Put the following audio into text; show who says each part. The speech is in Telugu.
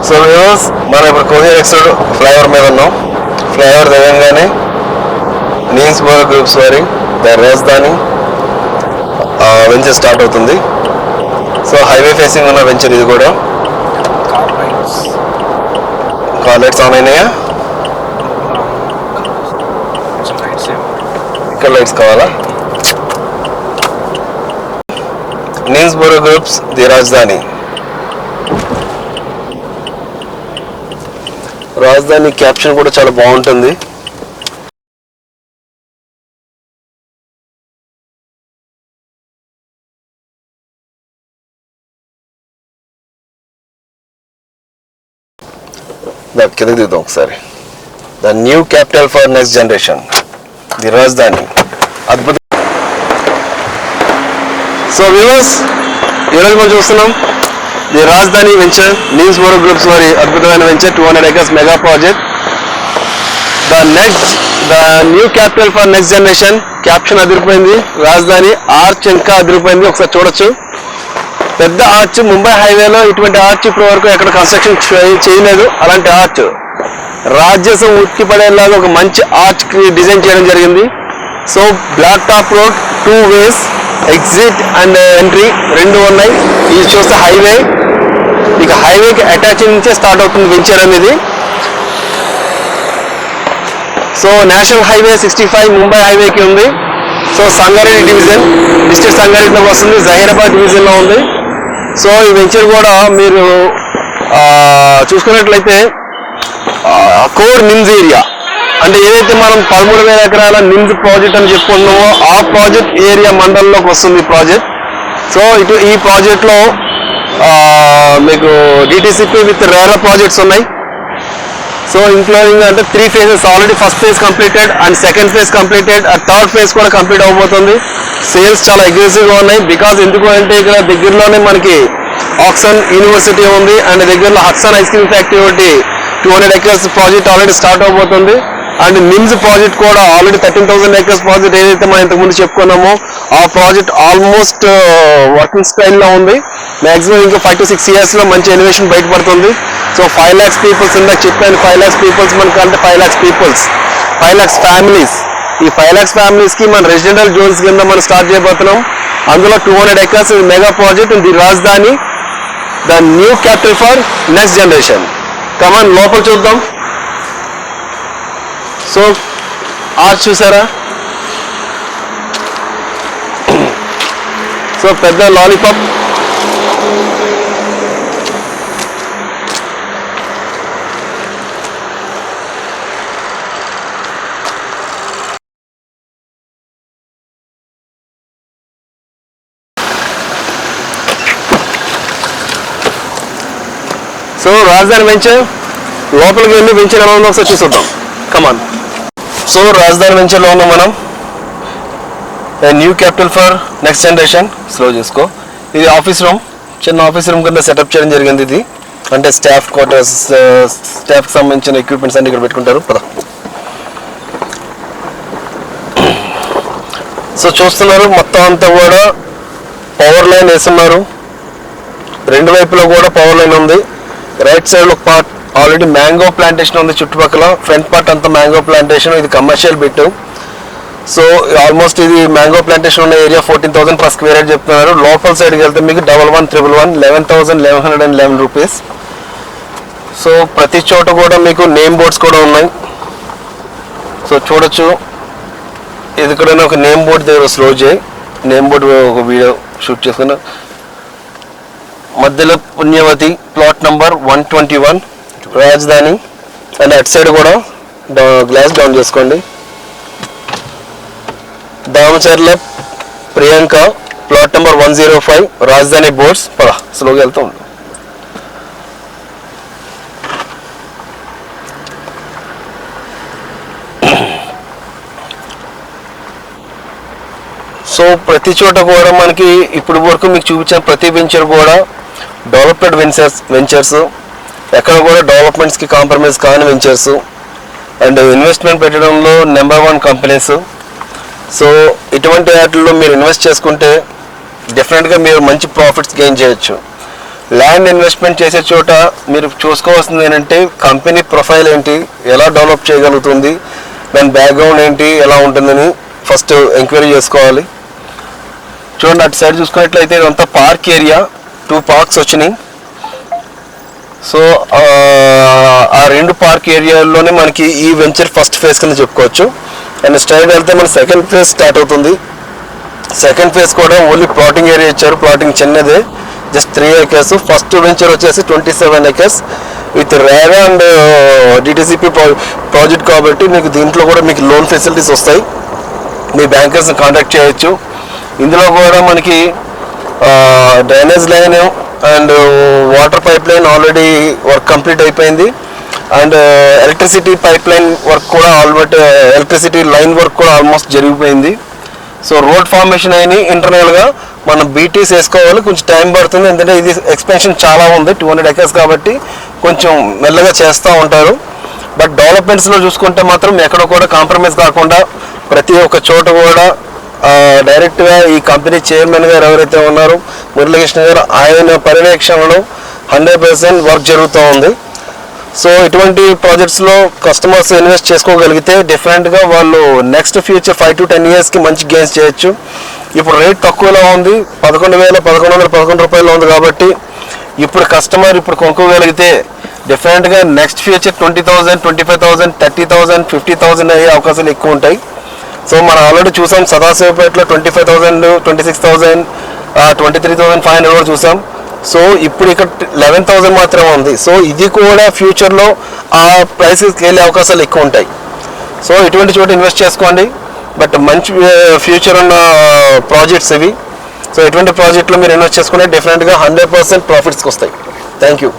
Speaker 1: సో వ్యూవర్స్, మనం ఇప్పుడు కోహిర్ ఎక్స్రోడ్ ఫ్లైఓవర్ మీద ఉన్నాం. ఫ్లైఓవర్ దిగంగానే నీమ్స్బర్గ్ గ్రూప్స్ వారి ద రాజధాని వెంచర్ స్టార్ట్ అవుతుంది. సో హైవే ఫేసింగ్ ఉన్న వెంచర్ ఇది కూడా. కార్ లైట్స్ ఆన్ అయినాయా? ఇక్కడ లైట్స్ కావాలా? నీమ్స్బర్గ్ గ్రూప్స్ ది రాజధాని. రాజధాని క్యాప్షన్ కూడా చాలా బాగుంటుంది. కిందకి దిగుతాం ఒకసారి. The new capital for next generation, the రాజధాని. అద్భుతం. సో వ్యూవర్స్, ఈరోజు మనం చూస్తున్నాం ది రాజధాని వెంచర్, నీమ్స్బర్గ్ గ్రూప్స్ వారి అద్భుతమైన venture, 200 acres mega project. The new capital for next generation. Caption అదిరిపోయింది. రాజధాని ఆర్చ్ ఇంకా అదిరిపోయింది. ఒకసారి చూడొచ్చు. పెద్ద ఆర్చ్. ముంబై హైవేలో ఇటువంటి ఆర్చ్ ఇప్పటి వరకు ఎక్కడ కన్స్ట్రక్షన్ చేయలేదు. అలాంటి ఆర్చ్ రాజ్యసం ఉతికి పడేలాగా ఒక మంచి ఆర్చ్ డిజైన్ చేయడం జరిగింది. So black top road, 2 ways, exit and entry 2 ఉన్నాయి. ఇది చూస్తే హైవే. ఇక హైవేకి అటాచ్ నుంచే స్టార్ట్ అవుతుంది వెంచర్ అనేది. సో నేషనల్ హైవే 65 ముంబై హైవేకి ఉంది. సో సంగారెడ్డి డివిజన్, డిస్ట్రిక్ట్ సంగారెడ్డిలో వస్తుంది. జహీరాబాద్ డివిజన్లో ఉంది. సో ఈ వెంచర్ కూడా మీరు చూసుకున్నట్లయితే కోర్ నిమ్స్ ఏరియా, అంటే ఏదైతే మనం 13,000 ఎకరాల నిమ్స్ ప్రాజెక్ట్ అని చెప్పుకున్నామో ఆ ప్రాజెక్ట్ ఏరియా మండలంలోకి వస్తుంది ఈ ప్రాజెక్ట్. సో ఈ ప్రాజెక్ట్లో మీకు డిటిసిపి విత్ రేరా ప్రాజెక్ట్స్ ఉన్నాయి. సో ఇంక్లూడింగ్ అంటే 3 phases already. First phase completed and second phase completed, third phase కూడా కంప్లీట్ అవ్వబోతుంది. సేల్స్ చాలా అగ్రెసివ్గా ఉన్నాయి. బికాజ్ ఎందుకు అంటే ఇక్కడ దగ్గరలోనే మనకి ఆక్సన్ యూనివర్సిటీ ఉంది అండ్ దగ్గరలో హక్సన్ ఐస్ క్రీమ్ ఫ్యాక్టరీ ఒకటి 200 acres ప్రాజెక్ట్ ఆల్రెడీ స్టార్ట్ అవబోతుంది. అండ్ నిమ్స్ ప్రాజెక్ట్ కూడా ఆల్రెడీ 13,000 acres ప్రాజెక్ట్ ఏదైతే మనం ఇంతకుముందు చెప్పుకున్నామో ఆ ప్రాజెక్ట్ ఆల్మోస్ట్ వర్కింగ్ స్టైల్లో ఉంది. మ్యాక్సిమం ఇంకా 5 to 6 yearsలో మంచి ఎలివేషన్ బయటపడుతుంది. సో 5 lakhs పీపుల్స్ ఇందాక చెప్పాను. 5 lakhs పీపుల్స్ మనకంటే 5 lakhs పీపుల్స్, 5 lakhs ఫ్యామిలీస్. ఈ 5 lakhs ఫ్యామిలీస్కి మన రెసిడెంటల్ జోన్స్ కింద మనం స్టార్ట్ చేయబోతున్నాం. అందులో 200 acres mega project the Rajadhani, the new capital for next generation. Come on లోపల చూద్దాం. సో ఆర్చ్ చూసారా? సో పెద్ద లాలీపాప్. సో రాజధాని వెంచర్ లోపలికి వెళ్ళి వెంచర్ ఎలా ఉందో ఒకసారి చూద్దాం. కమాన్. సో రాజధాని వెంచర్లో ఉన్నాం మనం. New capital for next generation. Slow చేసుకో. ఇది ఆఫీస్ రూమ్, చిన్న ఆఫీస్ రూమ్ కింద సెటప్ చేయడం జరిగింది. ఇది అంటే స్టాఫ్ క్వార్టర్స్, స్టాఫ్కి సంబంధించిన ఎక్విప్మెంట్స్ అన్ని ఇక్కడ పెట్టుకుంటారు. పద. సో చూస్తున్నారు మొత్తం అంతా కూడా పవర్ లైన్ వేస్తున్నారు. 2 వైపులో కూడా పవర్ లైన్ ఉంది. రైట్ సైడ్ ఒక పార్ట్ ఆల్రెడీ మ్యాంగో ప్లాంటేషన్ ఉంది చుట్టుపక్కల. ఫ్రంట్ పార్ట్ అంతా మ్యాంగో ప్లాంటేషన్. ఇది కమర్షియల్ బిట్. సో ఆల్మోస్ట్ ఇది మ్యాంగో ప్లాంటేషన్ ఉన్న ఏరియా 14,000 per square యార్డ్ చెప్తున్నారు. లోపల సైడ్కి వెళ్తే మీకు 11,111 11,1111 rupees. సో ప్రతి చోట కూడా మీకు నేమ్ బోర్డ్స్ కూడా ఉన్నాయి. సో చూడొచ్చు. ఇది కూడా ఒక నేమ్ బోర్డ్ దగ్గర స్లో చేయి. నేమ్ బోర్డ్ ఒక వీడియో షూట్ చేసుకున్నా. మధ్యలో పుణ్యవతి, ప్లాట్ నంబర్ 121 రాజధాని. అండ్ అటు సైడ్ కూడా గ్లాస్ డౌన్ చేసుకోండి. దామచర్ల ప్రియాంక, ప్లాట్ నెంబర్ 105 రాజధాని బోర్డ్స్. పదా స్లోగా వెళ్తూ ఉంది. సో ప్రతి చోట కూడా మనకి ఇప్పుడు వరకు మీకు చూపించిన ప్రతి వెంచర్ కూడా డెవలప్డ్ వెంచర్స్, ఎక్కడ కూడా డెవలప్మెంట్స్కి కాంప్రమైజ్ కాని వెంచర్స్ అండ్ ఇన్వెస్ట్మెంట్ పెట్టడంలో నెంబర్ 1 కంపెనీస్. సో ఇటువంటి వాటిల్లో మీరు ఇన్వెస్ట్ చేసుకుంటే డెఫినెట్గా మీరు మంచి ప్రాఫిట్స్ గెయిన్ చేయొచ్చు. ల్యాండ్ ఇన్వెస్ట్మెంట్ చేసే చోట మీరు చూసుకోవాల్సింది ఏంటంటే కంపెనీ ప్రొఫైల్ ఏంటి, ఎలా డెవలప్ చేయగలుగుతుంది, దాని బ్యాక్గ్రౌండ్ ఏంటి, ఎలా ఉంటుందని ఫస్ట్ ఎంక్వైరీ చేసుకోవాలి. చూడండి అటు సైడ్ చూసుకున్నట్లయితే ఇదంతా పార్క్ ఏరియా, 2 పార్క్స్ వచ్చినాయి. సో ఆ 2 పార్క్ ఏరియాల్లోనే మనకి ఈ వెంచర్ ఫస్ట్ ఫేజ్ కింద చెప్పుకోవచ్చు. అండ్ స్ట్రైట్ వెళ్తే మన సెకండ్ ఫేజ్ స్టార్ట్ అవుతుంది. సెకండ్ ఫేజ్ కూడా ఓన్లీ ప్లాటింగ్ ఏరియా ఇచ్చారు, ప్లాటింగ్ చిన్నదే, జస్ట్ 3 acres. ఫస్ట్ వెంచర్ వచ్చేసి 27 acres with RERA and DTCP project కాబట్టి మీకు దీంట్లో కూడా మీకు లోన్ ఫెసిలిటీస్ వస్తాయి, మీ బ్యాంకర్స్ని కాంటాక్ట్ చేయొచ్చు. ఇందులో కూడా మనకి drainage line and water pipe line already work complete అయిపోయింది. And electricity pipe line work కూడా ఎలక్ట్రిసిటీ లైన్ వర్క్ కూడా ఆల్మోస్ట్ జరిగిపోయింది. సో రోడ్ ఫార్మేషన్ అయినాయి. ఇంటర్నల్గా మనం బీటీస్ వేసుకోవాలి, కొంచెం టైం పడుతుంది, ఎందుకంటే ఇది ఎక్స్పెన్షన్ చాలా ఉంది, 200 acres కాబట్టి కొంచెం మెల్లగా చేస్తూ ఉంటారు. బట్ డెవలప్మెంట్స్లో చూసుకుంటే మాత్రం ఎక్కడ కూడా కాంప్రమైజ్ కాకుండా ప్రతి ఒక్క చోట కూడా డైరెక్ట్గా ఈ కంపెనీ చైర్మన్ గారు ఎవరైతే ఉన్నారో మురళీకృష్ణ గారు, ఆయన పర్యవేక్షణలో 100% వర్క్ జరుగుతూ ఉంది. సో ఇటువంటి ప్రాజెక్ట్స్లో కస్టమర్స్ ఇన్వెస్ట్ చేసుకోగలిగితే డెఫినెట్గా వాళ్ళు నెక్స్ట్ ఫ్యూచర్ 5 to 10 yearsకి మంచి గెయిన్స్ చేయొచ్చు. ఇప్పుడు రేట్ తక్కువలో ఉంది, 11,111 రూపాయలు ఉంది కాబట్టి ఇప్పుడు కస్టమర్ ఇప్పుడు కొనుక్కోగలిగితే డెఫినెట్గా నెక్స్ట్ ఫ్యూచర్ 20,000, 25,000, 30,000, 50,000 అయ్యే అవకాశాలు ఎక్కువ ఉంటాయి. సో మనం ఆల్రెడీ చూసాం సదాశివపేటలో 25,000, 26,000, 23,500 కూడా చూసాం. సో ఇప్పుడు ఇక్కడ 11,000 మాత్రమే ఉంది. సో ఇది కూడా ఫ్యూచర్లో ఆ ప్రైసెస్కి వెళ్ళే అవకాశాలు ఎక్కువ ఉంటాయి. సో ఇటువంటి చోట ఇన్వెస్ట్ చేసుకోండి, బట్ మంచి ఫ్యూచర్ ఉన్న ప్రాజెక్ట్స్ ఇవి. సో ఇటువంటి ప్రాజెక్ట్లో మీరు ఇన్వెస్ట్ చేసుకుంటే డెఫినెట్గా 100% ప్రాఫిట్స్కి వస్తాయి. Thank you.